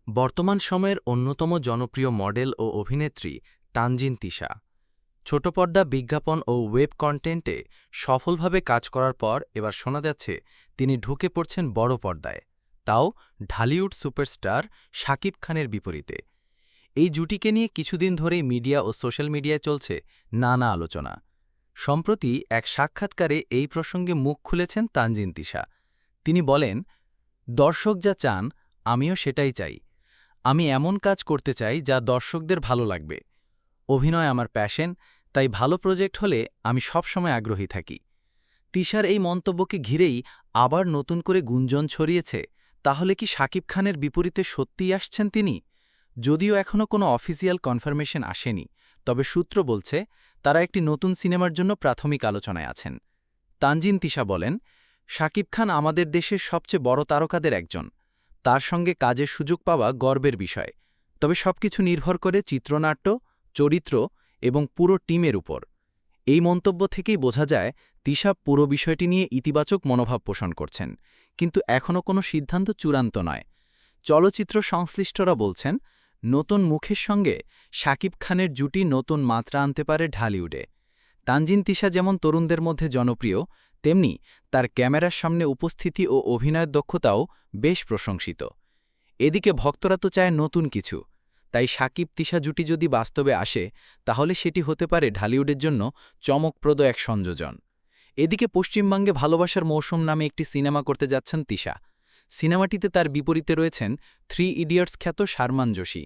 বর্তমান সময়ের অন্যতম জনপ্রিয় মডেল ও অভিনেত্রী তানজিন তিশা। ছোট পর্দা বিজ্ঞাপন ও ওয়েব কন্টেন্টে সফলভাবে কাজ করার পর এবার শোনা যাচ্ছে তিনি ঢুকে পড়ছেন বড় পর্দায়, তাও ঢালিউড সুপারস্টার শাকিব খানের বিপরীতে। এই জুটিকে নিয়ে কিছুদিন ধরেই মিডিয়া ও সোশ্যাল মিডিয়ায় চলছে নানা আলোচনা। সম্প্রতি এক সাক্ষাৎকারে এই প্রসঙ্গে মুখ খুলেছেন তানজিন তিশা। তিনি বলেন, দর্শক যা চান আমিও সেটাই চাই। আমি এমন কাজ করতে চাই যা দর্শকদের ভালো লাগবে। অভিনয় আমার প্যাশন, তাই ভালো প্রজেক্ট হলে আমি সবসময় আগ্রহী থাকি। তিশার এই মন্তব্যকে ঘিরেই আবার নতুন করে গুঞ্জন ছড়িয়েছে, তাহলে কি শাকিব খানের বিপরীতে সত্যিই আসছেন তিনি? যদিও এখনও কোনো অফিসিয়াল কনফার্মেশন আসেনি, তবে সূত্র বলছে তারা একটি নতুন সিনেমার জন্য প্রাথমিক আলোচনায় আছেন। তানজিন তিশা বলেন, শাকিব খান আমাদের দেশের সবচেয়ে বড় তারকাদের একজন। তার সঙ্গে কাজের সুযোগ পাওয়া গর্বের বিষয়। তবে সবকিছু নির্ভর করে চিত্রনাট্য, চরিত্র এবং পুরো টিমের উপর। এই মন্তব্য থেকেই বোঝা যায় তিশা পুরো বিষয়টি নিয়ে ইতিবাচক মনোভাব পোষণ করছেন, কিন্তু এখনও কোনো সিদ্ধান্ত চূড়ান্ত নয়। চলচ্চিত্র সংশ্লিষ্টরা বলছেন, নতুন মুখের সঙ্গে শাকিব খানের জুটি নতুন মাত্রা আনতে পারে ঢালিউডে। তানজিন তিশা যেমন তরুণদের মধ্যে জনপ্রিয়, তেমনি তার ক্যামেরার সামনে উপস্থিতি ও অভিনয়ের দক্ষতাও বেশ প্রশংসিত। এদিকে ভক্তরা তো চায় নতুন কিছু, তাই শাকিব তিশা জুটি যদি বাস্তবে আসে তাহলে সেটি হতে পারে ঢালিউডের জন্য চমকপ্রদ এক সংযোজন। এদিকে পশ্চিমবঙ্গে ভালোবাসার মৌসুম নামে একটি সিনেমা করতে যাচ্ছেন তিশা। সিনেমাটিতে তার বিপরীতে রয়েছেন 3 ইডিয়টস খ্যাত শারমান জোশী।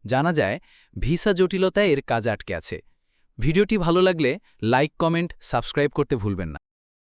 জানা যায়, ভিসা জটিলতায় এর কাজ আটকে আছে। ভিডিওটি ভালো লাগলে লাইক, কমেন্ট, সাবস্ক্রাইব করতে ভুলবেন না।